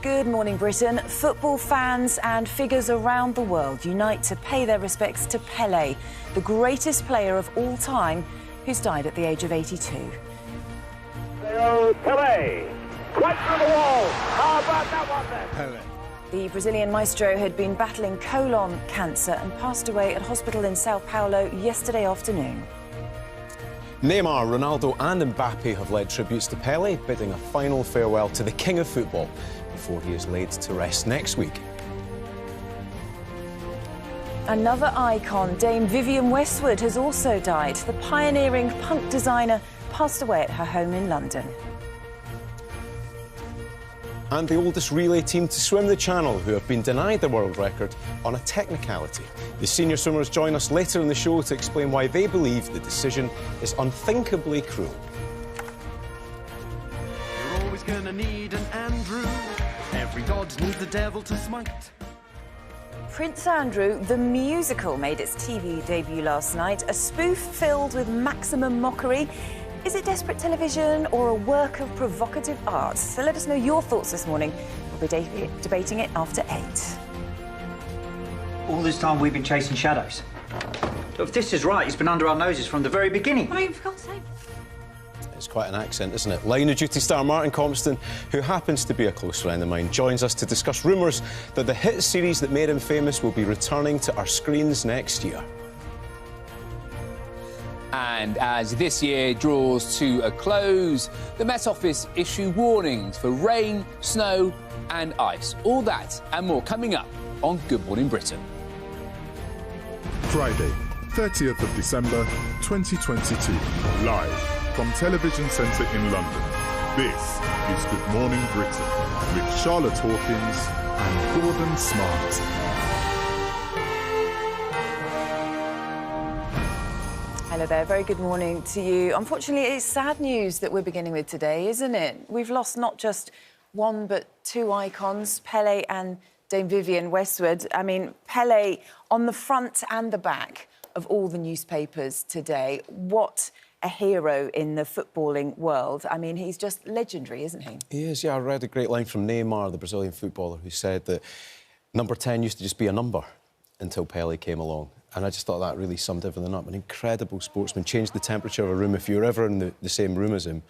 Good morning, Britain. Football fans and figures around the world unite to pay their respects to Pelé, the greatest player of all time, who's died at the age of 82. Pelé, right through the wall. How about that one then? Pelé. The Brazilian maestro had been battling colon cancer and passed away at hospital in Sao Paulo yesterday afternoon. Neymar, Ronaldo and Mbappe have led tributes to Pelé, bidding a final farewell to the king of football before he is laid to rest next week. Another icon, Dame Vivienne Westwood, has also died. The pioneering punk designer passed away at her home in London. And the oldest relay team to swim the Channel, who have been denied the world record on a technicality. The senior swimmers join us later in the show to explain why they believe the decision is unthinkably cruel. You're always gonna need an Andrew. Every god needs a devil to smite. Prince Andrew, the musical, made its TV debut last night. A spoof filled with maximum mockery. Is it desperate television or a work of provocative art? So let us know your thoughts this morning. We'll be debating it after 8. All this time we've been chasing shadows. If this is right, it's been under our noses from the very beginning. I mean, for God's sake. It's quite an accent, isn't it? Line of Duty star Martin Compston, who happens to be a close friend of mine, joins us to discuss rumours that the hit series that made him famous will be returning to our screens next year. And as this year draws to a close, the Met Office issue warnings for rain, snow and ice. All that and more coming up on Good Morning Britain. Friday, 30th of December, 2022. Live from Television Centre in London. This is Good Morning Britain with Charlotte Hawkins and Gordon Smart. Hello there, very good morning to you. Unfortunately, it's sad news that we're beginning with today, isn't it? We've lost not just one but two icons, Pelé and Dame Vivienne Westwood. I mean, Pelé on the front and the back of all the newspapers today. What a hero in the footballing world. I mean, he's just legendary, isn't he? He is, yeah. I read a great line from Neymar, the Brazilian footballer, who said that number 10 used to just be a number until Pelé came along. And I just thought that really summed everything up. An incredible sportsman, changed the temperature of a room. If you're ever in the same room as him,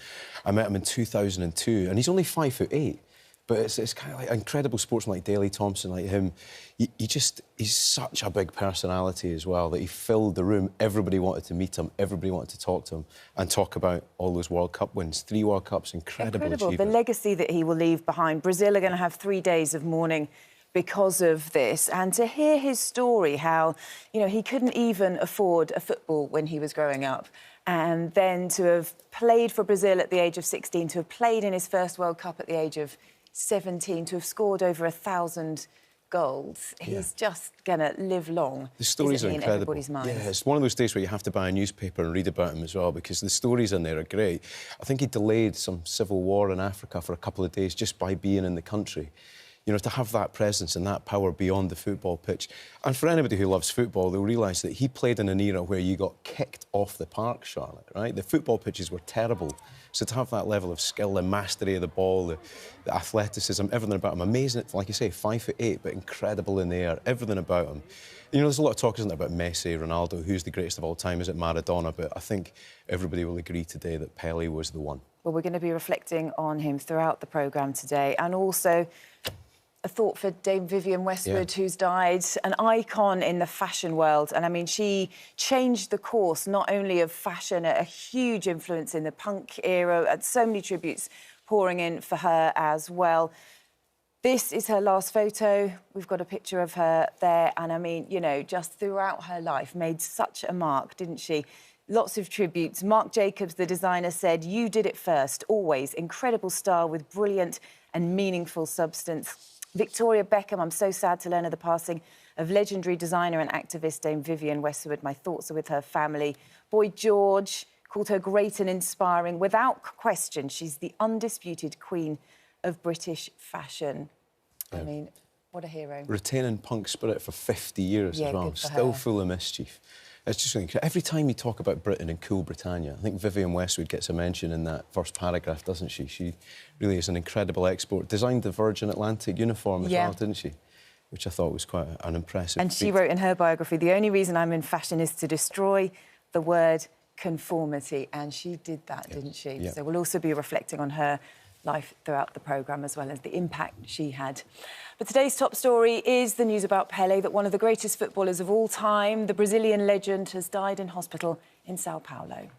I met him in 2002, and he's only 5'8". But it's kind of like an incredible sportsman like Daley Thompson, like him. He's such a big personality as well, that he filled the room. Everybody wanted to meet him, everybody wanted to talk to him and talk about all those World Cup wins. 3 World Cups, incredible achievement. The legacy that he will leave behind. Brazil are going to have 3 days of mourning because of this, and to hear his story, how, you know, he couldn't even afford a football when he was growing up, and then to have played for Brazil at the age of 16, to have played in his first World Cup at the age of 17, to have scored over 1,000 goals. Yeah. He's just going to live long. The stories are incredible. In everybody's minds. Yeah, it's one of those days where you have to buy a newspaper and read about him as well, because the stories in there are great. I think he delayed some civil war in Africa for a couple of days just by being in the country. You know, to have that presence and that power beyond the football pitch. And for anybody who loves football, they'll realise that he played in an era where you got kicked off the park, Charlotte, right? The football pitches were terrible. So to have that level of skill, the mastery of the ball, the athleticism, everything about him, amazing, like you say, 5'8", but incredible in the air, everything about him. You know, there's a lot of talk, isn't there, about Messi, Ronaldo, who's the greatest of all time, is it Maradona? But I think everybody will agree today that Pelé was the one. Well, we're going to be reflecting on him throughout the programme today, and also a thought for Dame Vivienne Westwood, who's died, an icon in the fashion world. And, I mean, she changed the course, not only of fashion, a huge influence in the punk era, and so many tributes pouring in for her as well. This is her last photo. We've got a picture of her there. And, I mean, you know, just throughout her life, made such a mark, didn't she? Lots of tributes. Marc Jacobs, the designer, said, "You did it first, always. Incredible style with brilliant and meaningful substance." Victoria Beckham, I'm so sad to learn of the passing of legendary designer and activist Dame Vivienne Westwood. My thoughts are with her family. Boy George called her great and inspiring. Without question, she's the undisputed queen of British fashion. Yeah. I mean, what a hero. Retaining punk spirit for 50 years as well. Still full of mischief. It's just incredible. Every time you talk about Britain and cool Britannia, I think Vivienne Westwood gets a mention in that first paragraph, doesn't she? She really is an incredible export. Designed the Virgin Atlantic uniform as well, didn't she? Which I thought was quite an impressive And she feat. wrote in her biography, the only reason I'm in fashion is to destroy the word conformity. And she did that, didn't she? Yeah. So we'll also be reflecting on her life throughout the programme, as well as the impact she had. But today's top story is the news about Pelé, that one of the greatest footballers of all time, the Brazilian legend, has died in hospital in Sao Paulo.